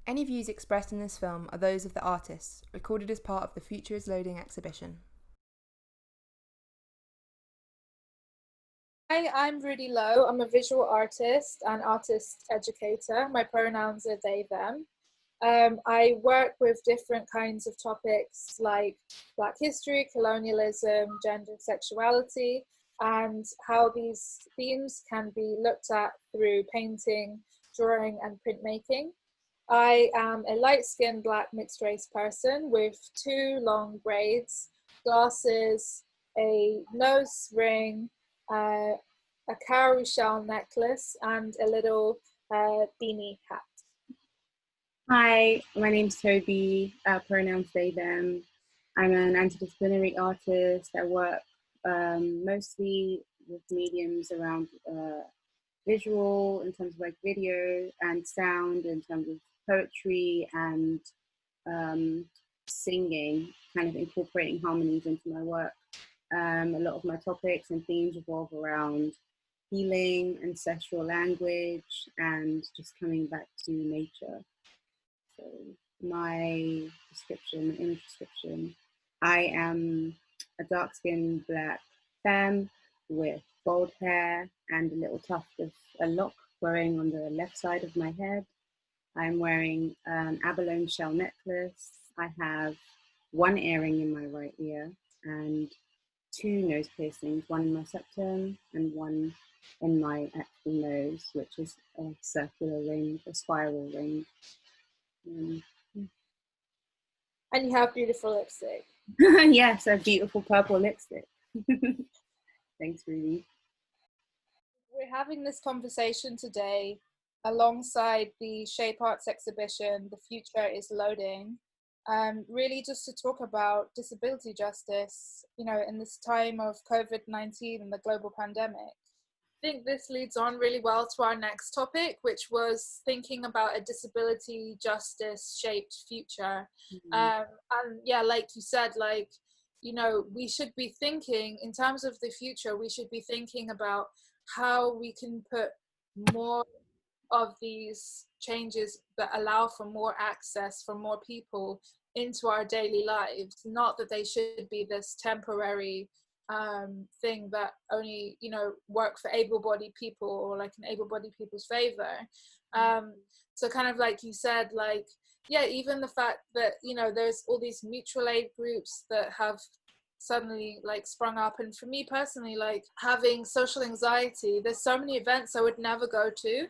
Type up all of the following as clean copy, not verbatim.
Any views expressed in this film are those of the artists, recorded as part of the Future is Loading exhibition. Hi, I'm Rudy Loewe. I'm a visual artist and artist educator. My pronouns are they, them. I work with different kinds of topics like Black history, colonialism, gender, sexuality, and how these themes can be looked at through painting, drawing, and printmaking. I am a light-skinned Black mixed-race person with two long braids, glasses, a nose ring, uh, a cowrie shell necklace, and a little beanie hat. Hi, my name's Tobi, pronouns they, them. I'm an interdisciplinary artist. I work mostly with mediums around visual, in terms of like video and sound, in terms of poetry and singing, kind of incorporating harmonies into my work. A lot of my topics and themes revolve around healing, ancestral language, and just coming back to nature. So my description, image description, I am a dark-skinned Black femme with gold hair and a little tuft of a lock growing on the left side of my head. I'm wearing an abalone shell necklace. I have one earring in my right ear and two nose piercings, one in my septum and one in my actual nose, which is a circular ring, a spiral ring. And you have beautiful lipstick. Yes, a beautiful purple lipstick. Thanks, Rudy. We're having this conversation today alongside the Shape Arts exhibition, The Future is Loading, really just to talk about disability justice, you know, in this time of COVID-19 and the global pandemic. I think this leads on really well to our next topic, which was thinking about a disability justice shaped future. And yeah, like you said, like, you know, we should be thinking in terms of the future, we should be thinking about how we can put more of these changes that allow for more access for more people into our daily lives, not that they should be this temporary thing that only, you know, work for able-bodied people or like in able-bodied people's favor. So kind of like you said, like, yeah, even the fact that, you know, there's all these mutual aid groups that have suddenly like sprung up, and for me personally, like having social anxiety, there's so many events I would never go to.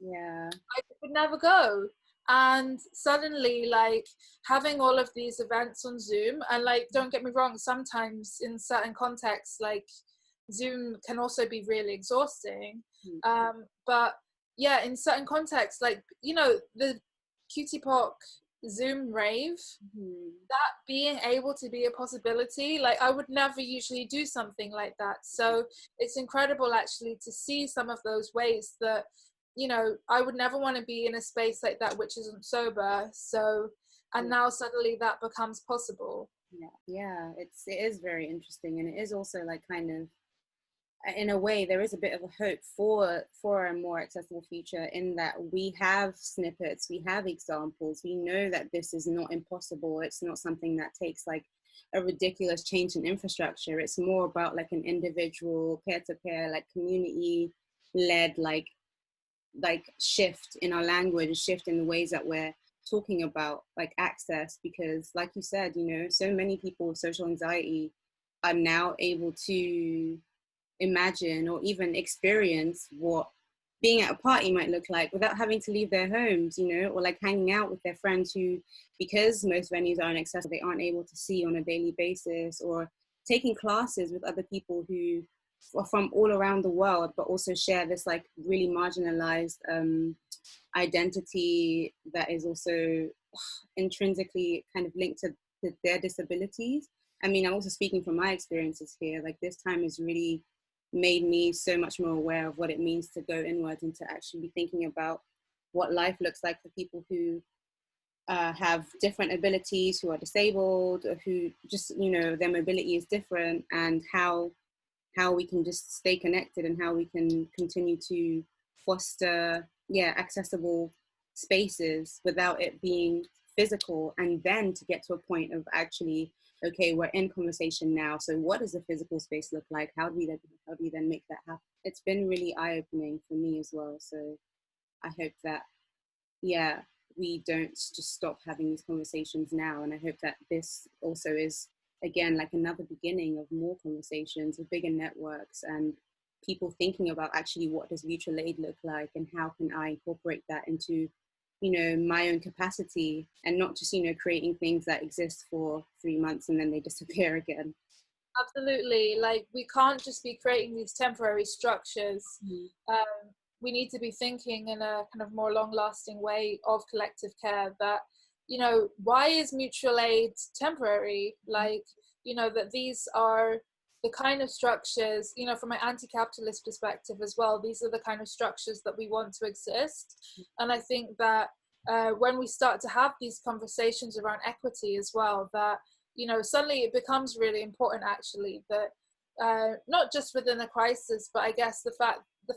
Yeah. I would never go. And suddenly, like, having all of these events on Zoom, and like, don't get me wrong, sometimes in certain contexts, like, Zoom can also be really exhausting. But yeah, in certain contexts, like, you know, the Cutie Pock Zoom rave, that being able to be a possibility, like, I would never usually do something like that. So it's incredible actually to see some of those ways that, you know, I would never want to be in a space like that which isn't sober. So, and now suddenly that becomes possible. Yeah, it is very interesting, and it is also like kind of, in a way, there is a bit of a hope for a more accessible future, in that we have snippets, we have examples, we know that this is not impossible. It's not something that takes like a ridiculous change in infrastructure. It's more about like an individual, peer-to-peer, like community-led, like shift in our language, shift in the ways that we're talking about like access. Because like you said, you know, so many people with social anxiety are now able to imagine or even experience what being at a party might look like without having to leave their homes, you know, or like hanging out with their friends who, because most venues aren't accessible, they aren't able to see on a daily basis, or taking classes with other people who are from all around the world, but also share this like really marginalized identity that is also intrinsically kind of linked to their disabilities. I mean, I'm also speaking from my experiences here. Like, this time has really made me so much more aware of what it means to go inwards and to actually be thinking about what life looks like for people who have different abilities, who are disabled, or who just, you know, their mobility is different, and how we can just stay connected and how we can continue to foster, accessible spaces without it being physical, and then to get to a point of actually, okay, we're in conversation now, so what does a physical space look like? How do we then make that happen? It's been really eye-opening for me as well. So I hope that, yeah, we don't just stop having these conversations now. And I hope that this also is, again, like another beginning of more conversations with bigger networks and people thinking about actually what does mutual aid look like and how can I incorporate that into, my own capacity, and not just, creating things that exist for 3 months and then they disappear again. Absolutely. Like, we can't just be creating these temporary structures. We need to be thinking in a kind of more long-lasting way of collective care, that, why is mutual aid temporary? Like, that these are the kind of structures, from an anti-capitalist perspective as well, these are the kind of structures that we want to exist. And I think that when we start to have these conversations around equity as well, that, suddenly it becomes really important, actually, that not just within a crisis, but I guess the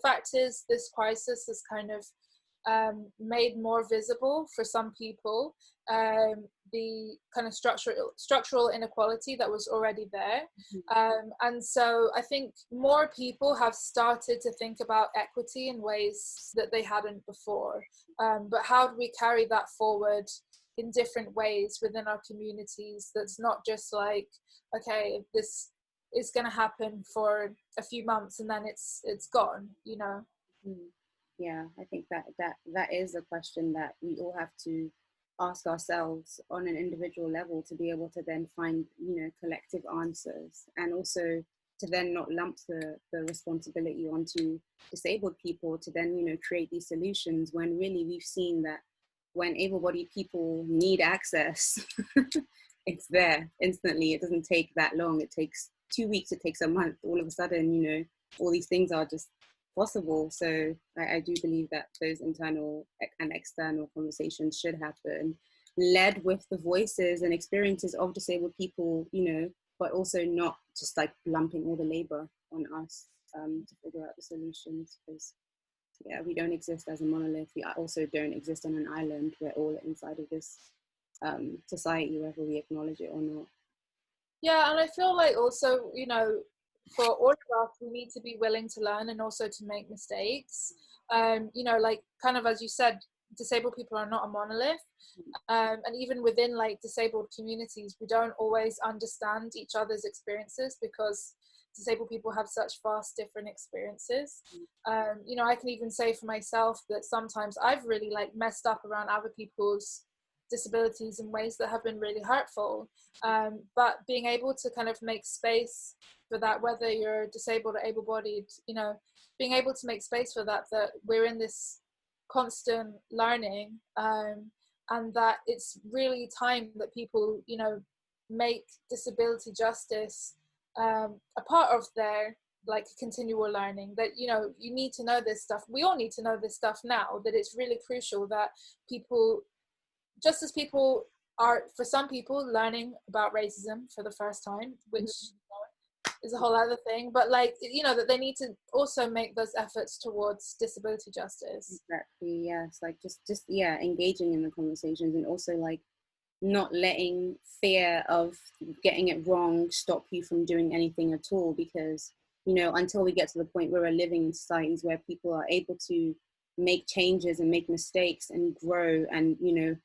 fact is this crisis has kind of made more visible for some people the kind of structural inequality that was already there. And so I think more people have started to think about equity in ways that they hadn't before. But how do we carry that forward in different ways within our communities? That's not just like, okay, this is going to happen for a few months and then it's gone, Yeah, I think that is a question that we all have to ask ourselves on an individual level to be able to then find, collective answers, and also to then not lump the responsibility onto disabled people to then, create these solutions, when really we've seen that when able-bodied people need access, it's there instantly. It doesn't take that long. It takes 2 weeks, it takes a month. All of a sudden, all these things are just possible. So I do believe that those internal and external conversations should happen, led with the voices and experiences of disabled people, but also not just like lumping all the labor on us to figure out the solutions, because yeah, we don't exist as a monolith. We also don't exist on an island. We're all inside of this society, whether we acknowledge it or not. Yeah, and I feel like also, for all of us, we need to be willing to learn and also to make mistakes. Like kind of as you said, disabled people are not a monolith. And even within like disabled communities, we don't always understand each other's experiences because disabled people have such vast different experiences. I can even say for myself that sometimes I've really like messed up around other people's disabilities in ways that have been really hurtful. But being able to kind of make space for that, whether you're disabled or able-bodied, being able to make space for that we're in this constant learning, and that it's really time that people, make disability justice a part of their like continual learning, that you need to know this stuff. We all need to know this stuff now, that it's really crucial that people, just as people are, for some people, learning about racism for the first time, which is a whole other thing, but like, that they need to also make those efforts towards disability justice. Exactly, yes. Like just yeah, engaging in the conversations, and also like not letting fear of getting it wrong stop you from doing anything at all, because until we get to the point where we're living in societies where people are able to make changes and make mistakes and grow and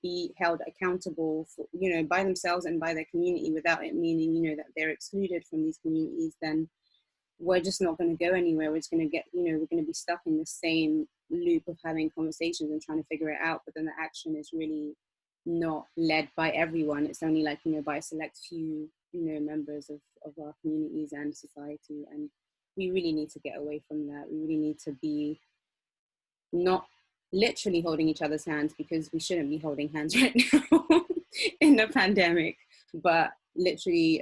be held accountable for, by themselves and by their community, without it meaning that they're excluded from these communities, then we're just not going to go anywhere. We're just going to get we're going to be stuck in the same loop of having conversations and trying to figure it out, but then the action is really not led by everyone. It's only like by a select few members of our communities and society, and we really need to get away from that. We really need to be not literally holding each other's hands, because we shouldn't be holding hands right now in the pandemic, but literally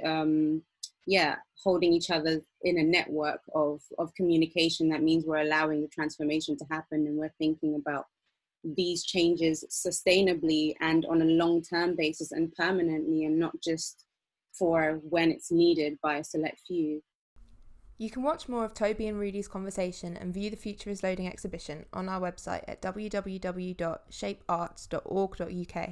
holding each other in a network of communication. That means we're allowing the transformation to happen, and we're thinking about these changes sustainably and on a long-term basis and permanently, and not just for when it's needed by a select few. You can watch more of Tobi and Rudy's conversation and view the Future is Loading exhibition on our website at www.shapearts.org.uk.